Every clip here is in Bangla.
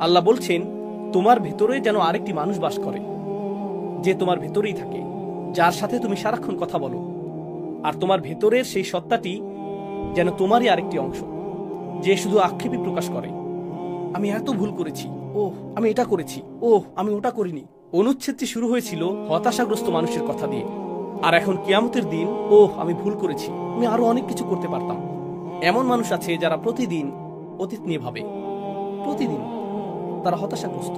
আল্লাহ বলছেন, তোমার ভেতরে যেন আরেকটি মানুষ বাস করে, যে তোমার ভেতরেই থাকে, যার সাথে তুমি সারাক্ষণ কথা বলো। আর তোমার ভেতরের সেই সত্তাটি যেন তোমারই আরেকটি অংশ, যে শুধু আক্ষেপই প্রকাশ করে। আমি এত ভুল করেছি, আমি এটা করেছি, আমি ওটা করিনি। অনুচ্ছেদটি শুরু হয়েছিল হতাশাগ্রস্ত মানুষের কথা দিয়ে, আর এখন কিয়ামতের দিন আমি ভুল করেছি, আমি আরো অনেক কিছু করতে পারতাম। এমন মানুষ আছে যারা প্রতিদিন অতীত নিয়ে ভাবে, প্রতিদিন তারা হতাশাগ্রস্ত।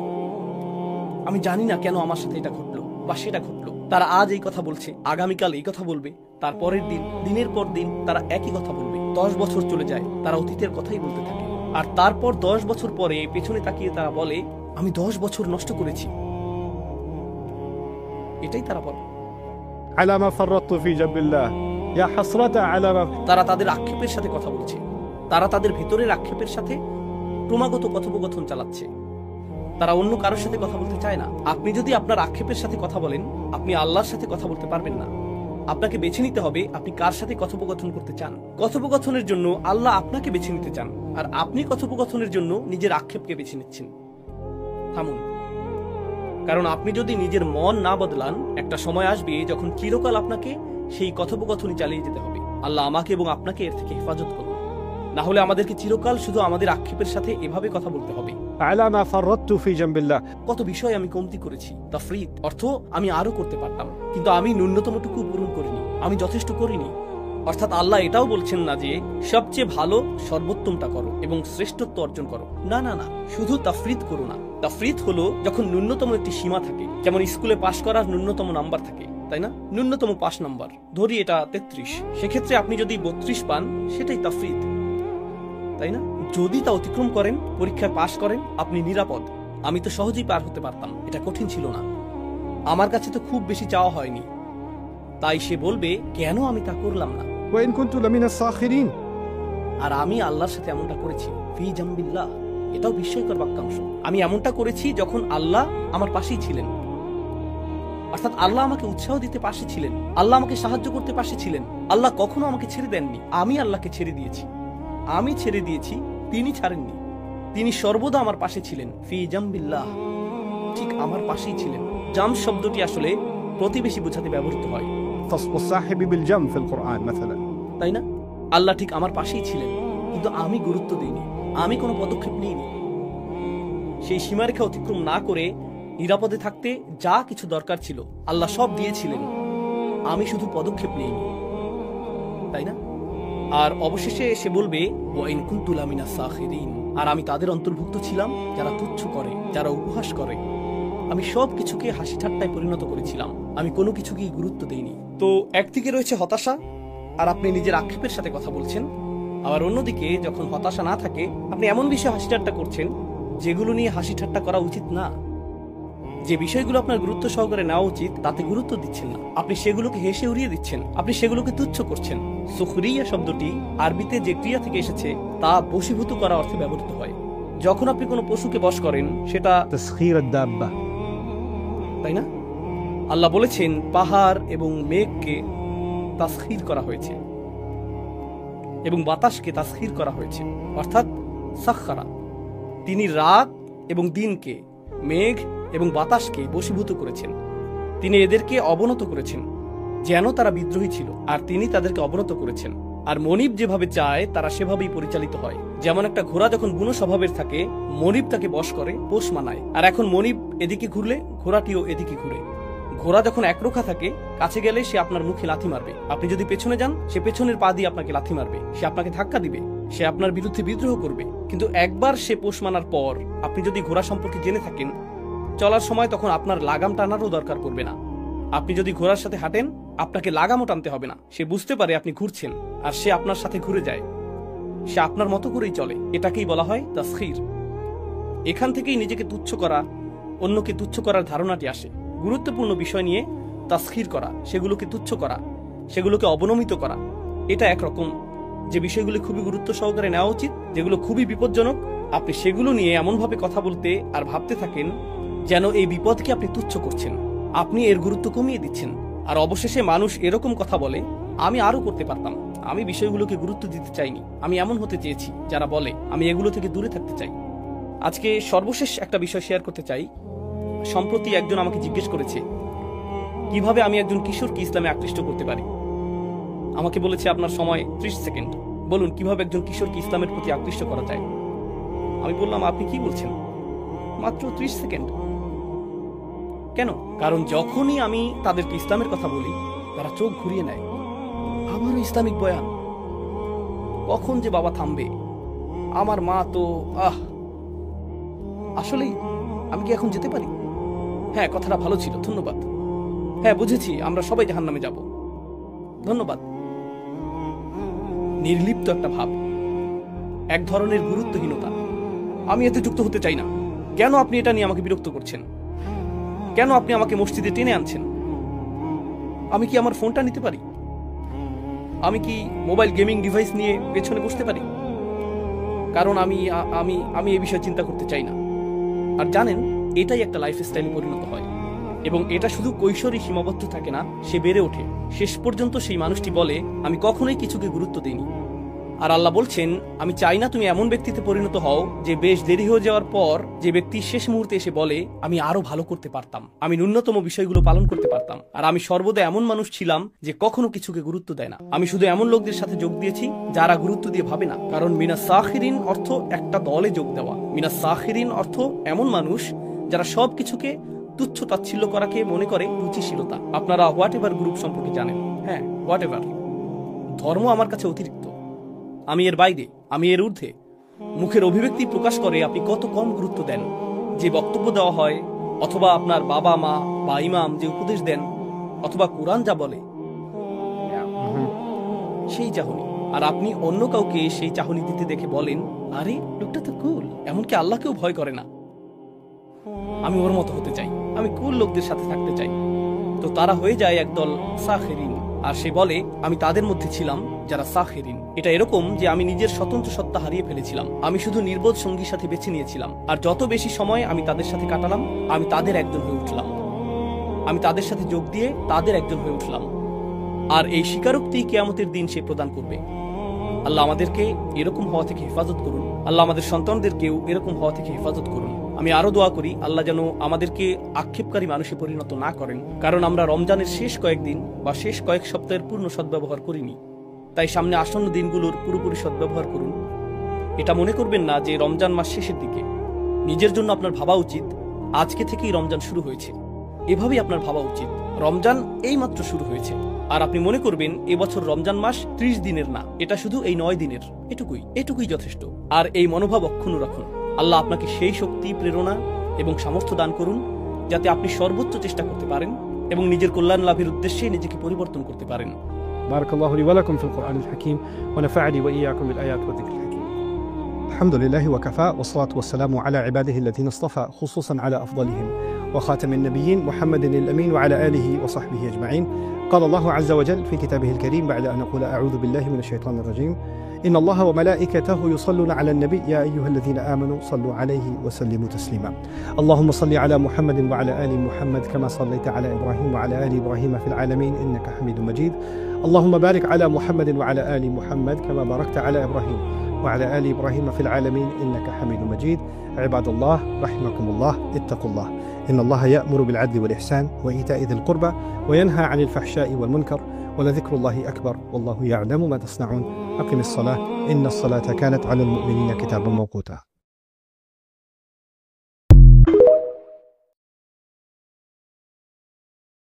আমি জানি না কেন আমার সাথে এটা ঘটলো বা সেটা ঘটলো। তারা আজ এই কথা বলছে, আগামীকাল এই কথা বলবে, তারপরের দিন, দিনের পর দিন তারা একই কথা বলবে। 10 বছর চলে যায়, তারা অতীতের কথাই বলতে থাকে। আর তারপর 10 বছর পরে পেছনে তাকিয়ে তারা বলে, আমি 10 বছর নষ্ট করেছি। এটাই তারা বলে। তারা তাদের আক্ষেপের সাথে কথা বলছে, তারা তাদের ভেতরের আক্ষেপের সাথে ক্রমাগত কথোপকথন চালাচ্ছে। তারা অন্য কারোর সাথে কথা বলতে চায় না। আপনি যদি আপনার আক্ষেপের সাথে কথা বলেন, আপনি আল্লাহর সাথে কথা বলতে পারবেন না। আপনাকে বেছে নিতে হবে আপনি কার সাথে কথোপকথন করতে চান। কথোপকথনের জন্য আল্লাহ আপনাকে বেছে নিতে চান, আর আপনি কথোপকথনের জন্য নিজের আক্ষেপকে বেছে নিচ্ছেন। থামুন, কারণ আপনি যদি নিজের মন না বদলান, একটা সময় আসবে যখন চিরকাল আপনাকে সেই কথোপকথনই চালিয়ে যেতে হবে। আল্লাহ আমাকে এবং আপনাকে এর থেকে হেফাজত করুন, না হলে আমাদেরকে চিরকাল শুধু আমাদের আক্ষেপের সাথে এভাবে কথা বলতে হবে। কত বিষয় আমি কমতি করেছি, তাফরিত অর্থ আমি আরো করতে পারতাম, কিন্তু আমি ন্যূনতমটুকু পূরণ করিনি, আমি যথেষ্ট করিনি। অর্থাৎ আল্লাহ এটাও বলছেন না যে সবচেয়ে ভালো সর্বোত্তমটা করো এবং শ্রেষ্ঠত্ব অর্জন করো। না না না, শুধু তাফরিত করো না। তাফরিত হলো যখন ন্যূনতম একটি সীমা থাকে, যেমন স্কুলে পাশ করার ন্যূনতম নাম্বার থাকে, তাই না? ন্যূনতম পাস নাম্বার ধরি এটা 33, সেক্ষেত্রে আপনি যদি 32 পান, সেটাই তাফরিত, তাই না? যদি তা অতিক্রম করেন, পরীক্ষায় পাশ করেন, আপনি নিরাপদ। আমি তো সহজেই পার হতে পারতাম, এটা কঠিন ছিল না, আমার কাছে তো খুব বেশি চাওয়া হয়নি। তাই সে বলবে, কেন আমি তা করলাম না? আর আমি আল্লাহর সাথে এমনটা করেছি, ফি জামবিল্লাহ, এটাও বিস্ময়কর বাক্যাংশ। আমি এমনটা করেছি যখন আল্লাহ আমার পাশেই ছিলেন। অর্থাৎ আল্লাহ আমাকে উৎসাহ দিতে পাশে ছিলেন, আল্লাহ আমাকে সাহায্য করতে পাশে ছিলেন। আল্লাহ কখনো আমাকে ছেড়ে দেননি, আমি আল্লাহকে ছেড়ে দিয়েছি। আমি ছেড়ে দিয়েছি, তিনি ছাড়েননি। তিনি সর্বদা আমার পাশে ছিলেন, ফি জামবিল্লাহ, ঠিক আমার পাশেই ছিলেন। জাম শব্দটি আসলে প্রতিবেশী বোঝাতে ব্যবহৃত হয়, তাই না? আল্লাহ ঠিক আমার পাশেই ছিলেন, কিন্তু আমি গুরুত্ব দিইনি, আমি কোনো পদক্ষেপ নিইনি। সেই সীমারেখা অতিক্রম না করে নিরাপদে থাকতে যা কিছু দরকার ছিল আল্লাহ সব দিয়েছিলেন, আমি শুধু পদক্ষেপ নিইনি, তাই না? আর অবশেষে সে বলবে, ওয়াইন কুনতু লামিনাস সাখিরিন, আর আমি তাদের অন্তর্ভুক্ত ছিলাম যারা তুচ্ছ করে, যারা উপহাস করে। আমি সব কিছুকে হাসি ঠাট্টায় পরিণত করেছিলাম, আমি কোনো কিছুকেই গুরুত্ব দেইনি। তো একদিকে রয়েছে হতাশা, আর আপনি নিজের আক্ষেপের সাথে কথা বলছেন। আবার অন্যদিকে যখন হতাশা না থাকে, আপনি এমন বিষয়ে হাসি ঠাট্টা করছেন যেগুলো নিয়ে হাসি ঠাট্টা করা উচিত না। যে বিষয়গুলো আপনার গুরুত্ব সহকারে নেওয়া উচিত তাতে গুরুত্ব দিচ্ছেন না, আপনি সেগুলোকে হেসে উড়িয়ে দিচ্ছেন, আপনি সেগুলোকে তুচ্ছ করছেন। সুখরিয়া শব্দটি আরবিতে যে ক্রিয়া থেকে এসেছে তা বশীভূত করা অর্থে ব্যবহৃত হয়। যখন আপনি কোনো পশুকে বশ করেন, সেটা তাই না? আল্লাহ বলেছেন পাহাড় এবং মেঘকে তাসখীর করা হয়েছে এবং বাতাসকে তাসখীর করা হয়েছে, অর্থাৎ সাখখারা। তিনি রাত এবং দিনকে, মেঘ এবং বাতাসকে বশীভূত করেছেন। তিনি এদেরকে অবনত করেছেন যেন তারা বিদ্রোহী ছিল, আর তিনি তাদেরকে অবনত করেছেন। আর মনিব যেভাবে চায় তারা সেভাবেই পরিচালিত হয়। যেমন একটা ঘোড়া যখন বুনো স্বভাবের থাকে, মনিব তাকে বশ করে, পোষ মানায়। আর এখন মনিব এদিকে ঘুরলে ঘোড়াটিও এদিকে ঘুরে। ঘোড়া যখন একরোখা থাকে, কাছে গেলে সে আপনার মুখে লাথি মারবে, আপনি যদি পেছনে যান সে পেছনের পা দিয়ে আপনাকে লাথি মারবে, সে আপনাকে ধাক্কা দিবে, সে আপনার বিরুদ্ধে বিদ্রোহ করবে। কিন্তু একবার সে পোষ মানার পর আপনি যদি ঘোড়া সম্পর্কে জেনে থাকেন, চলার সময় তখন আপনার লাগাম টানারও দরকার পড়বে না। আপনি যদি ঘোড়ার সাথে হাঁটেন, আপনাকে লাগামও টানতে হবে না। সে বুঝতে পারে আপনি ঘুরছেন, আর সে আপনার সাথে ঘুরে যায়, সে আপনার মতো করেই চলে। এটাকেই বলা হয় তাসখীর। এখান থেকেই নিজেকে তুচ্ছ করা, অন্যকে তুচ্ছ করার ধারণাটি আসে। গুরুত্বপূর্ণ বিষয় নিয়ে তাসখীর করা, সেগুলোকে তুচ্ছ করা, সেগুলোকে অবনমিত করা, এটা একরকম। যে বিষয়গুলো খুবই গুরুত্ব সহকারে নেওয়া উচিত, যেগুলো খুবই বিপজ্জনক, আপনি সেগুলো নিয়ে এমনভাবে কথা বলতে আর ভাবতে থাকেন যেন এই বিপদকে আপনি তুচ্ছ করছেন, আপনি এর গুরুত্ব কমিয়ে দিচ্ছেন। আর অবশেষে মানুষ এরকম কথা বলে, আমি আরো করতে পারতাম, আমি বিষয়গুলোকে গুরুত্ব দিতে চাইনি, আমি এমন হতে চেয়েছি যারা বলে আমি এগুলো থেকে দূরে থাকতে চাই। আজকে সর্বশেষ একটা বিষয় শেয়ার করতে চাই। সম্প্রতি একজন আমাকে জিজ্ঞেস করেছে কিভাবে আমি একজন কিশোরকে ইসলামে আকৃষ্ট করতে পারি। আমাকে বলেছে আপনার সময় 30 সেকেন্ড, বলুন কিভাবে একজন কিশোরকে ইসলামের প্রতি আকৃষ্ট করা যায়। আমি বললাম আপনি কি বলছেন, মাত্র 30 সেকেন্ড? কেন? কারণ যখনই আমি তাদেরকে ইসলামের কথা বলি তারা চোখ ঘুরিয়ে নেয়। আবারও ইসলামিক বয়ান, কখন যে বাবা থামবে? আমার মা তো আসলেই আমি কি এখন যেতে পারি? হ্যাঁ, কথাটা ভালো ছিল, ধন্যবাদ। হ্যাঁ বুঝেছি, আমরা সবাই জাহান্নামে যাব, ধন্যবাদ। নির্লিপ্ত একটা ভাব, এক ধরনের গুরুত্বহীনতা। আমি এতে যুক্ত হতে চাই না। কেন আপনি এটা নিয়ে আমাকে বিরক্ত করছেন? কেন আপনি আমাকে মসজিদে টেনে আনছেন? আমি কি আমার ফোনটা নিতে পারি? আমি কি মোবাইল গেমিং ডিভাইস নিয়ে পেছনে বসতে পারি? কারণ আমি আমি আমি এই বিষয়ে চিন্তা করতে চাই না। আর জানেন, এটাই একটা লাইফস্টাইলে পরিণত হয় এবং এটা শুধু কৈশোরই সীমাবদ্ধ থাকে না, সে বেড়ে ওঠে। শেষ পর্যন্ত সেই মানুষটি বলে আমি কখনোই কিছুকে গুরুত্ব দিইনি। আর আল্লাহ বলছেন আমি চাই না তুমি এমন ব্যক্তিতে পরিণত হও যে বেশ দেরি হয়ে যাওয়ার পর যে ব্যক্তি শেষ মুহূর্তে এসে বলে আমি আরো ভালো করতে পারতাম, আমি ন্যূনতম বিষয়গুলো পালন করতে পারতাম। আর আমি সর্বদা এমন মানুষ ছিলাম যে কখনো কিছুকে গুরুত্ব দেয় না। আমি শুধু এমন লোকদের সাথে যোগ দিয়েছি যারা গুরুত্ব দিয়ে ভাবে না। কারণ মিনাস সাখিরিন অর্থ একটা দলে যোগ দেওয়া। মিনাস সাখিরিন অর্থ এমন মানুষ যারা সবকিছুকে তুচ্ছ তাচ্ছিল্য করাকে মনে করে রুচিশীলতা। আপনারা হোয়াট এভার গ্রুপ সম্পর্কে জানেন। হ্যাঁ, হোয়াট এভার। ধর্ম আমার কাছে অতিরিক্ত, আমি এর বাইরে, আমি এর ঊর্ধ্বে। মুখের অভিব্যক্তি প্রকাশ করে আপনি কত কম গুরুত্ব দেন। যে বক্তব্য দেওয়া হয়, অথবা আপনার বাবা মা বা ইমাম যে উপদেশ দেন, অথবা কোরআন যা বলে সেই চাহনি। আর আপনি অন্য কাউকে সেই চাহনি দিতে দেখে বলেন আরে লোকটা তো কুল, এমনকি আল্লাহকেও ভয় করে না। আমি ওর মতো হতে চাই, আমি কুল লোকদের সাথে থাকতে চাই। তো তারা হয়ে যায় একদল সাখিরিন। আর সে বলে আমি তাদের মধ্যে ছিলাম যারা সাখিরিন। এটা এরকম যে আমি নিজের স্বতন্ত্র সত্তা হারিয়ে ফেলেছিলাম। আমি শুধু নির্বোধ সঙ্গীর সাথে বেছে নিয়েছিলাম। আর যত বেশি সময় আমি তাদের সাথে কাটালাম, আমি তাদের একজন হয়ে উঠলাম। আমি তাদের সাথে যোগ দিয়ে তাদের একজন হয়ে উঠলাম। আর এই স্বীকারোক্তি কিয়ামতের দিন সে প্রদান করবে। আল্লাহ আমাদেরকে এরকম হওয়া থেকে হেফাজত করুন। আল্লাহ আমাদের সন্তানদেরকেও এরকম হওয়া থেকে হেফাজত করুন। আমি আরো দোয়া করি আল্লাহ যেন আমাদেরকে আক্ষেপকারী মানুষে পরিণত না করেন। কারণ আমরা রমজানের শেষ কয়েকদিন বা শেষ কয়েক সপ্তাহের পূর্ণ সদ্ব্যবহার করিনি। তাই সামনে আসন্ন দিনগুলোর পুরোপুরি সদ্ব্যবহার করুন। এটা মনে করবেন না যে রমজান মাস শেষের দিকে। নিজের জন্য আপনার ভাবা উচিত আজকে থেকেই রমজান শুরু হয়েছে। এভাবেই আপনার ভাবা উচিত রমজান এই মাত্র শুরু হয়েছে। আর আপনি মনে করবেন এবছর রমজান মাস 30 দিনের না, এটা শুধু এই 9 দিনের। এটুকুই যথেষ্ট। আর এই মনোভাব অক্ষুণ্ণ রাখুন। আল্লাহ আপনাকে সেই শক্তি, প্রেরণা এবং সামর্থ্য দান করুন যাতে আপনি সর্বোচ্চ চেষ্টা করতে পারেন এবং নিজের কল্যাণ লাভের উদ্দেশ্যে নিজেকে পরিবর্তন করতে পারেন। بارك الله لي ولكم في القرآن الحكيم ونفعني وإياكم بالآيات والذكر الحكيم. الحمد لله وكفى والصلاة والسلام على عباده الذين اصطفى خصوصا على أفضلهم وخاتم النبيين محمد الأمين وعلى آله وصحبه أجمعين. قال الله عز وجل في كتابه الكريم بعد أن أقول أعوذ بالله من الشيطان الرجيم إن الله وملائكته يصلون على النبي يا أيها الذين آمنوا صلوا عليه وسلموا تسليما. اللهم صل على محمد وعلى آل محمد كما صليت على إبراهيم وعلى آل إبراهيم في العالمين إنك حميد مجيد. اللهم بارك على محمد وعلى آل محمد كما باركت على إبراهيم وعلى آل إبراهيم في العالمين إنك حميد مجيد. عباد الله رحمكم الله، اتقوا الله إن الله يأمر بالعدل والإحسان وإيتاء ذي القربى وينهى عن الفحشاء والمنكر ولذكر الله أكبر والله يعلم ما تصنعون. أقم الصلاة إن الصلاة كانت على المؤمنين كتابا موقوتا.